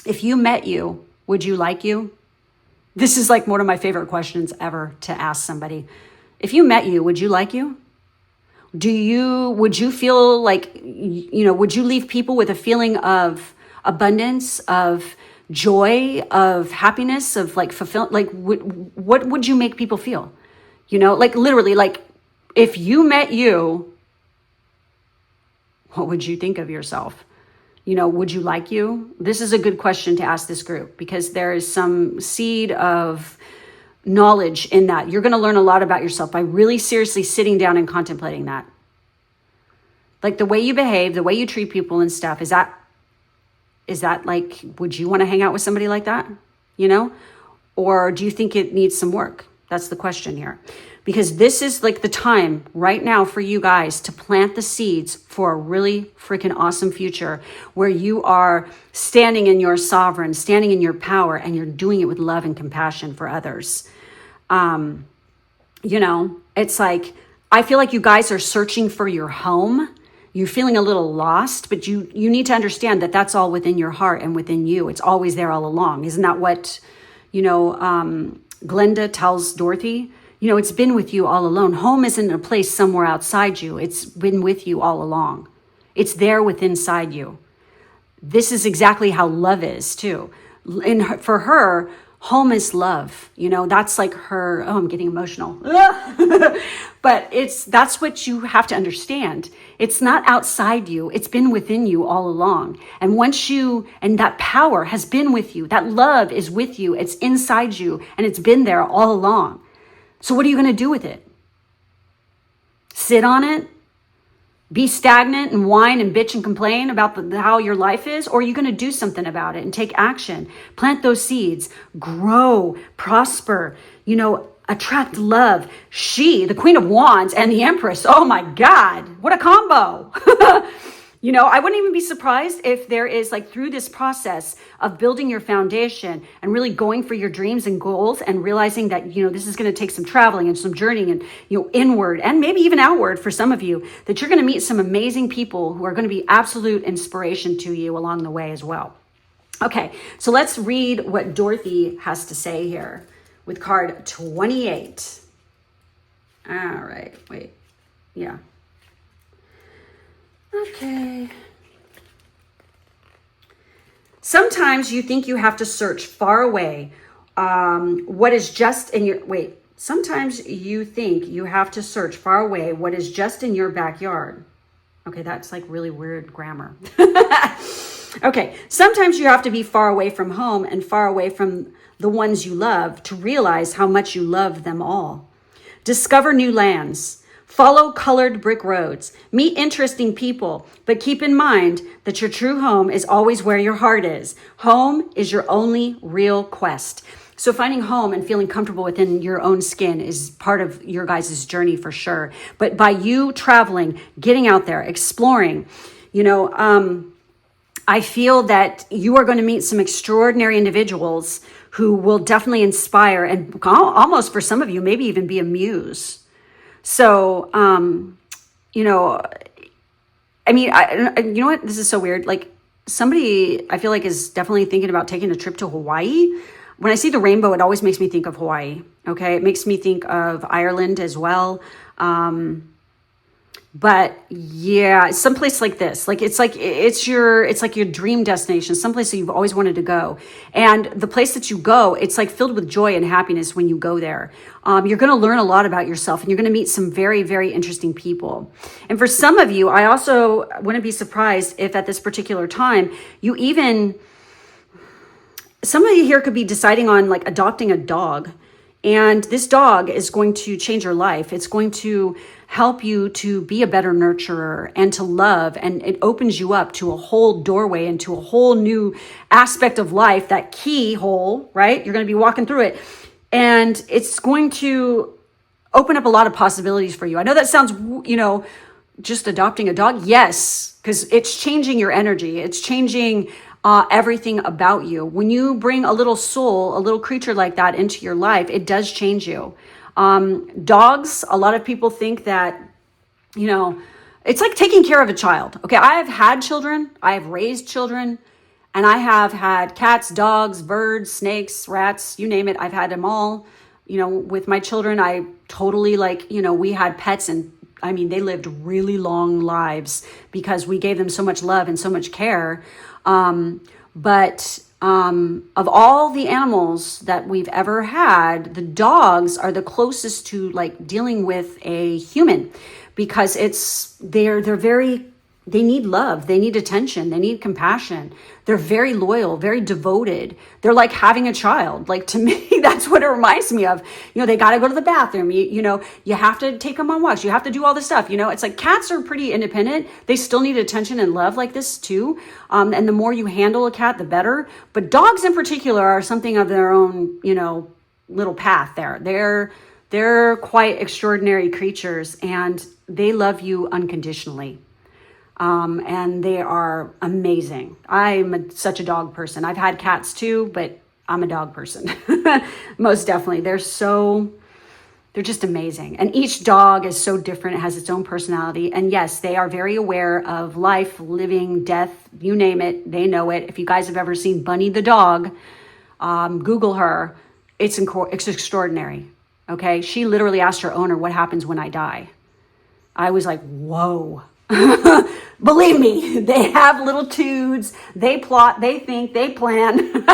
If you met you, would you like you? This is like one of my favorite questions ever to ask somebody. If you met you, would you like you? Would you feel like, would you leave people with a feeling of abundance, of joy, of happiness, of like like what would you make people feel? Like literally, like if you met you, what would you think of yourself? Would you like you? This is a good question to ask this group because there is some seed of knowledge in that. You're going to learn a lot about yourself by really seriously sitting down and contemplating that. Like the way you behave, the way you treat people and stuff, is that like, would you want to hang out with somebody like that? Or do you think it needs some work? That's the question here. Because this is like the time right now for you guys to plant the seeds for a really freaking awesome future where you are standing in your sovereign, standing in your power, and you're doing it with love and compassion for others. It's like, I feel like you guys are searching for your home. You're feeling a little lost, but you need to understand that that's all within your heart and within you. It's always there all along. Isn't that what, Glenda tells Dorothy? It's been with you all along. Home isn't a place somewhere outside you. It's been with you all along. It's there within inside you. This is exactly how love is too. For her, home is love. That's like her, I'm getting emotional. But that's what you have to understand. It's not outside you. It's been within you all along. And and that power has been with you. That love is with you. It's inside you and it's been there all along. So what are you going to do with it? Sit on it? Be stagnant and whine and bitch and complain about how your life is? Or are you going to do something about it and take action? Plant those seeds, grow, prosper, attract love. She, the Queen of Wands and the Empress, oh my God, what a combo. I wouldn't even be surprised if there is like through this process of building your foundation and really going for your dreams and goals and realizing that, this is going to take some traveling and some journeying and, inward and maybe even outward for some of you, that you're going to meet some amazing people who are going to be absolute inspiration to you along the way as well. Okay, so let's read what Dorothy has to say here with card 28. All right, wait, yeah. Okay. Sometimes you think you have to search far away. Sometimes you think you have to search far away what is just in your backyard. Okay, that's like really weird grammar. Okay, sometimes you have to be far away from home and far away from the ones you love to realize how much you love them all. Discover new lands. Follow colored brick roads, meet interesting people, but keep in mind that your true home is always where your heart is. Home is your only real quest. So finding home and feeling comfortable within your own skin is part of your guys' journey for sure. But by you traveling, getting out there, exploring, I feel that you are going to meet some extraordinary individuals who will definitely inspire and almost for some of you, maybe even be a muse. So, you know what? This is so weird. Like somebody I feel like is definitely thinking about taking a trip to Hawaii. When I see the rainbow, it always makes me think of Hawaii. Okay. It makes me think of Ireland as well. But yeah, someplace like this, it's like your dream destination, someplace that you've always wanted to go. And the place that you go, it's like filled with joy and happiness when you go there. You're going to learn a lot about yourself and you're going to meet some very, very interesting people. And for some of you, I also wouldn't be surprised if at this particular time, somebody here could be deciding on like adopting a dog. And this dog is going to change your life. It's going to help you to be a better nurturer and to love. And it opens you up to a whole doorway into a whole new aspect of life, that keyhole, right? You're going to be walking through it. And it's going to open up a lot of possibilities for you. I know that sounds, just adopting a dog. Yes, because it's changing your energy. It's changing everything about you. When you bring a little soul, a little creature like that into your life, it does change you. Dogs, a lot of people think that, it's like taking care of a child. Okay, I have had children. I have raised children. And I have had cats, dogs, birds, snakes, rats, you name it. I've had them all. You know, with my children, I totally like, you know, we had pets, and I mean, they lived really long lives because we gave them so much love and so much care. But of all the animals that we've ever had, the dogs are the closest to like dealing with a human, because they're very, they need love, they need attention, they need compassion. They're very loyal, very devoted. They're like having a child. Like, to me, that's what it reminds me of. You know, they got to go to the bathroom. You know, you have to take them on walks. You have to do all this stuff. You know, it's like cats are pretty independent. They still need attention and love like this too. And the more you handle a cat, the better. But dogs in particular are something of their own, you know, little path there. They're quite extraordinary creatures, and they love you unconditionally. And they are amazing. I'm such a dog person. I've had cats too, but I'm a dog person. Most definitely. They're just amazing. And each dog is so different. It has its own personality. And yes, they are very aware of life, living, death, you name it. They know it. If you guys have ever seen Bunny the dog, Google her. It's extraordinary. Okay. She literally asked her owner, what happens when I die? I was like, whoa. Believe me, they have little tudes. They plot, they think, they plan.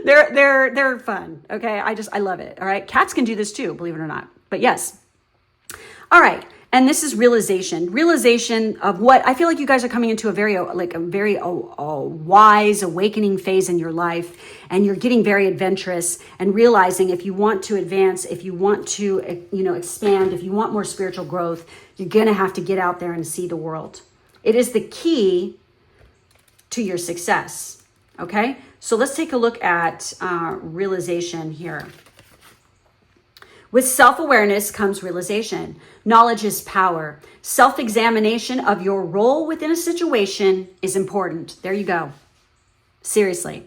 They're fun. Okay. I love it. All right. Cats can do this too, believe it or not. But yes. All right. And this is realization of what I feel like you guys are coming into a very wise awakening phase in your life, and you're getting very adventurous and realizing if you want to advance, if you want to, you know, expand, if you want more spiritual growth, you're going to have to get out there and see the world. It is the key to your success. Okay. So let's take a look at realization here. With self-awareness comes realization. Knowledge is power. Self-examination of your role within a situation is important. There you go. Seriously.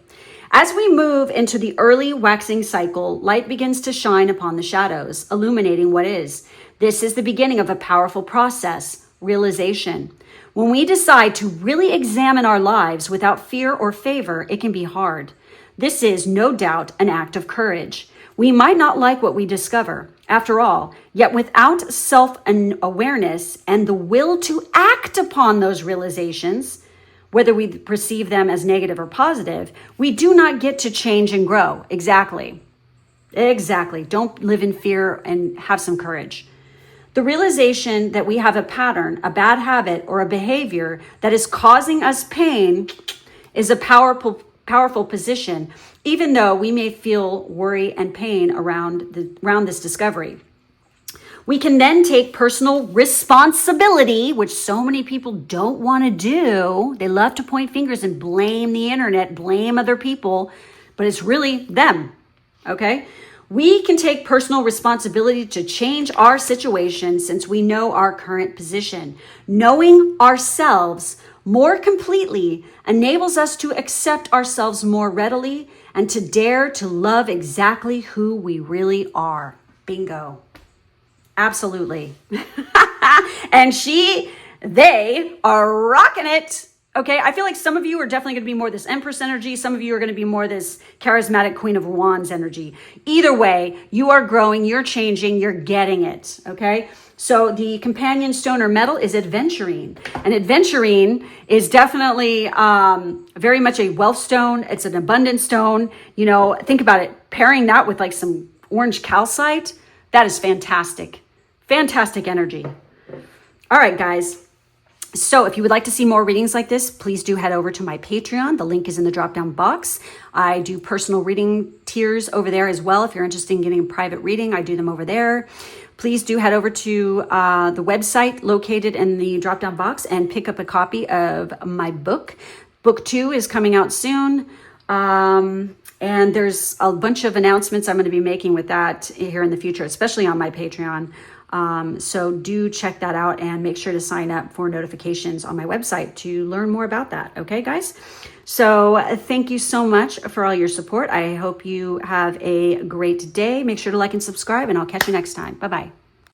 As we move into the early waxing cycle, light begins to shine upon the shadows, illuminating what is. This is the beginning of a powerful process, realization. When we decide to really examine our lives without fear or favor, it can be hard. This is, no doubt, an act of courage. We might not like what we discover. After all, yet without self-awareness and the will to act upon those realizations, whether we perceive them as negative or positive, we do not get to change and grow. Exactly. Don't live in fear and have some courage. The realization that we have a pattern, a bad habit, or a behavior that is causing us pain is a powerful position, even though we may feel worry and pain around this discovery. We can then take personal responsibility, which so many people don't want to do. They love to point fingers and blame the internet, blame other people, but it's really them, okay? We can take personal responsibility to change our situation since we know our current position. Knowing ourselves more completely enables us to accept ourselves more readily and to dare to love exactly who we really are. Bingo. Absolutely. And they are rocking it. Okay, I feel like some of you are definitely going to be more this Empress energy. Some of you are going to be more this charismatic Queen of Wands energy. Either way, you are growing, you're changing, you're getting it. Okay, so the companion stone or metal is adventurine. And adventurine is definitely very much a wealth stone. It's an abundance stone. You know, think about it. Pairing that with like some orange calcite, that is fantastic. Fantastic energy. All right, guys. So if you would like to see more readings like this, please do head over to my Patreon. The link is in the drop-down box. I do personal reading tiers over there as well. If you're interested in getting a private reading, I do them over there. Please do head over to the website located in the drop-down box and pick up a copy of my book. Book 2 is coming out soon. And there's a bunch of announcements I'm going to be making with that here in the future, especially on my Patreon. So do check that out and make sure to sign up for notifications on my website to learn more about that. Okay, guys? So thank you so much for all your support. I hope you have a great day. Make sure to like and subscribe, and I'll catch you next time. Bye-bye.